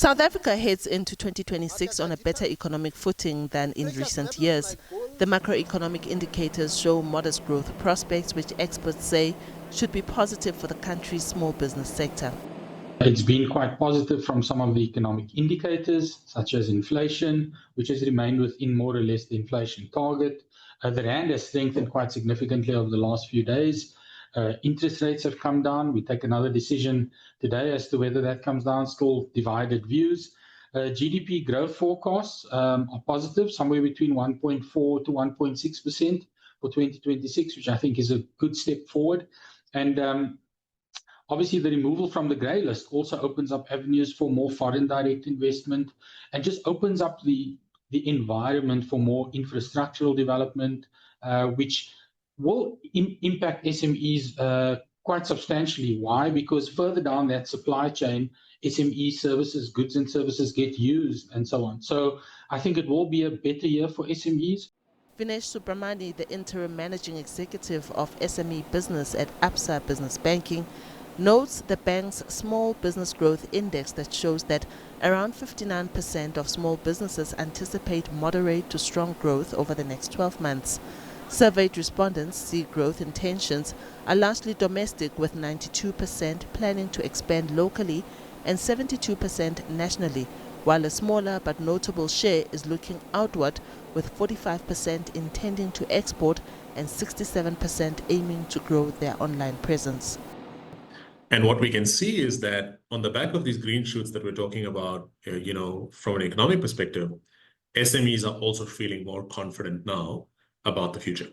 South Africa heads into 2026 on a better economic footing than in recent years. The macroeconomic indicators show modest growth prospects, which experts say should be positive for the country's small business sector. It's been quite positive from some of the economic indicators, such as inflation, which has remained within more or less the inflation target. The rand has strengthened quite significantly over the last few days. Interest rates have come down. We take another decision today as to whether that comes down. Still divided views. GDP growth forecasts are positive, somewhere between 1.4 to 1.6% for 2026, which I think is a good step forward. And obviously, the removal from the grey list also opens up avenues for more foreign direct investment and just opens up the environment for more infrastructural development, which will impact SMEs quite substantially. Why? Because further down that supply chain, SME services, goods and services get used and so on. So I think it will be a better year for SMEs. Vinesh Subramani, the interim managing executive of SME business at Absa Business Banking, notes the bank's small business growth index that shows that around 59% of small businesses anticipate moderate to strong growth over the next 12 months. Surveyed respondents see growth intentions are largely domestic, with 92% planning to expand locally and 72% nationally, while a smaller but notable share is looking outward, with 45% intending to export and 67% aiming to grow their online presence. And what we can see is that on the back of these green shoots that we're talking about, from an economic perspective, SMEs are also feeling more confident now about the future.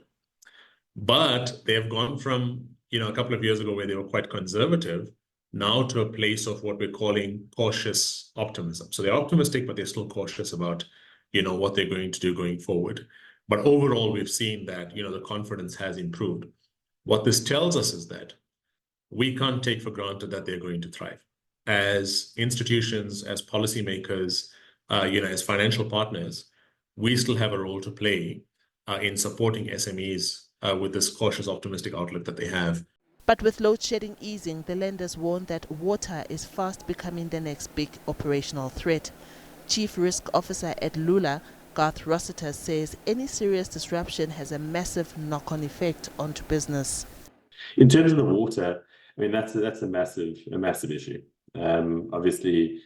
But they have gone from, a couple of years ago where they were quite conservative, now to a place of what we're calling cautious optimism. So they're optimistic, but they're still cautious about, what they're going to do going forward. But overall, we've seen that, the confidence has improved. What this tells us is that we can't take for granted that they're going to thrive. As institutions, as policymakers, as financial partners, we still have a role to play in supporting SMEs with this cautious, optimistic outlook that they have. But with load shedding easing, the lenders warn that water is fast becoming the next big operational threat. Chief Risk Officer at Lula, Garth Rossiter, says any serious disruption has a massive knock-on effect onto business. In terms of the water, that's a massive issue. Obviously,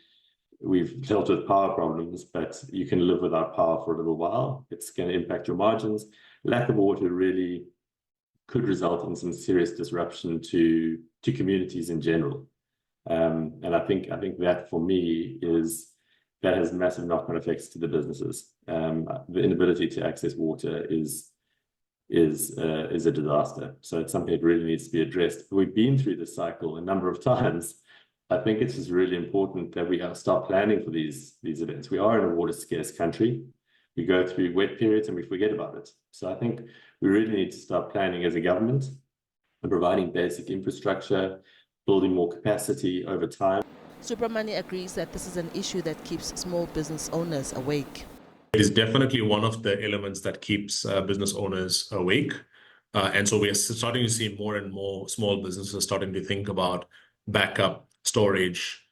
we've dealt with power problems, but you can live without power for a little while. It's going to impact your margins. Lack of water really could result in some serious disruption to communities in general. And I think that for me that has massive knock-on effects to the businesses. The inability to access water is a disaster. So it's something that really needs to be addressed. We've been through this cycle a number of times. I think it's just really important that we start planning for these events. We are in a water-scarce country. We go through wet periods and we forget about it. So I think we really need to start planning as a government and providing basic infrastructure, building more capacity over time. Subramani agrees that this is an issue that keeps small business owners awake. It is definitely one of the elements that keeps business owners awake. And so we are starting to see more and more small businesses starting to think about backup storage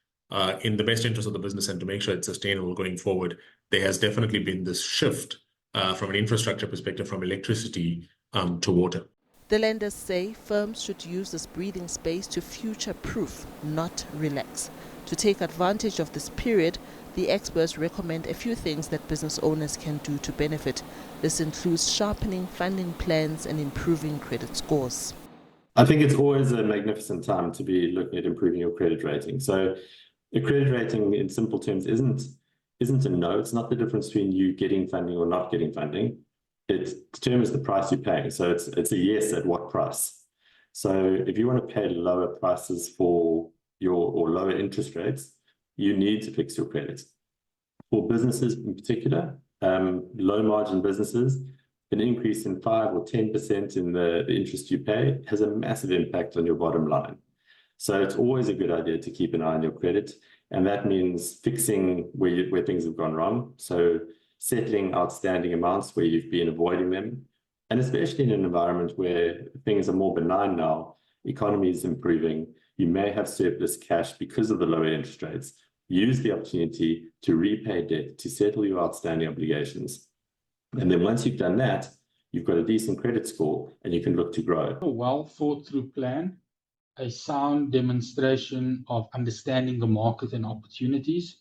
in the best interest of the business and to make sure it's sustainable going forward. There has definitely been this shift from an infrastructure perspective from electricity to water. The lenders say firms should use this breathing space to future-proof, not relax. To take advantage of this period, the experts recommend a few things that business owners can do to benefit. This includes sharpening funding plans and improving credit scores. I think it's always a magnificent time to be looking at improving your credit rating. So the credit rating, in simple terms, isn't a no. It's not the difference between you getting funding or not getting funding. It determines the price you're paying. So it's a yes at what price. So if you want to pay lower prices or lower interest rates, you need to fix your credit. For businesses in particular, low margin businesses, an increase in 5 or 10% in the interest you pay has a massive impact on your bottom line. So it's always a good idea to keep an eye on your credit. And that means fixing where things have gone wrong. So settling outstanding amounts where you've been avoiding them. And especially in an environment where things are more benign now, economy is improving, you may have surplus cash because of the lower interest rates. use the opportunity to repay debt, to settle your outstanding obligations. And then once you've done that, you've got a decent credit score and you can look to grow. A well thought through plan, a sound demonstration of understanding the market and opportunities,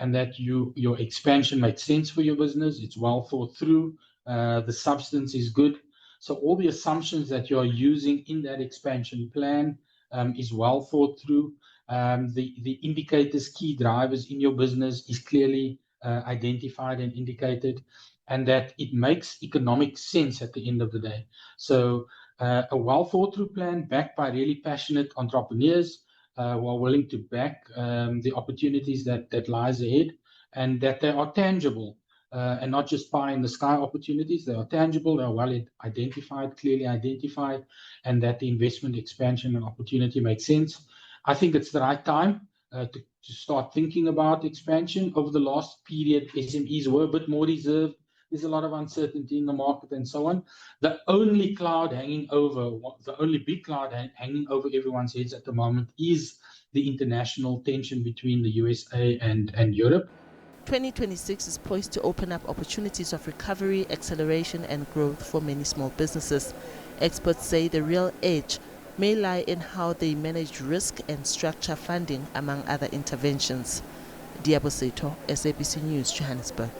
and that your expansion makes sense for your business. It's well thought through. The substance is good. So all the assumptions that you're using in that expansion plan is well thought through. The indicators, key drivers in your business is clearly identified and indicated, and that it makes economic sense at the end of the day. So a well thought through plan backed by really passionate entrepreneurs who are willing to back the opportunities that lies ahead, and that they are tangible and not just pie in the sky opportunities. They are tangible, they are well identified, clearly identified, and that the investment expansion and opportunity makes sense. I think it's the right time to start thinking about expansion. Over the last period, SMEs were a bit more reserved. There's a lot of uncertainty in the market and so on. The only cloud hanging over, the only big cloud hanging over everyone's heads at the moment is the international tension between the USA and Europe. 2026 is poised to open up opportunities of recovery, acceleration, and growth for many small businesses. Experts say the real edge may lie in how they manage risk and structure funding, among other interventions. Liabo, Setho, SABC News, Johannesburg.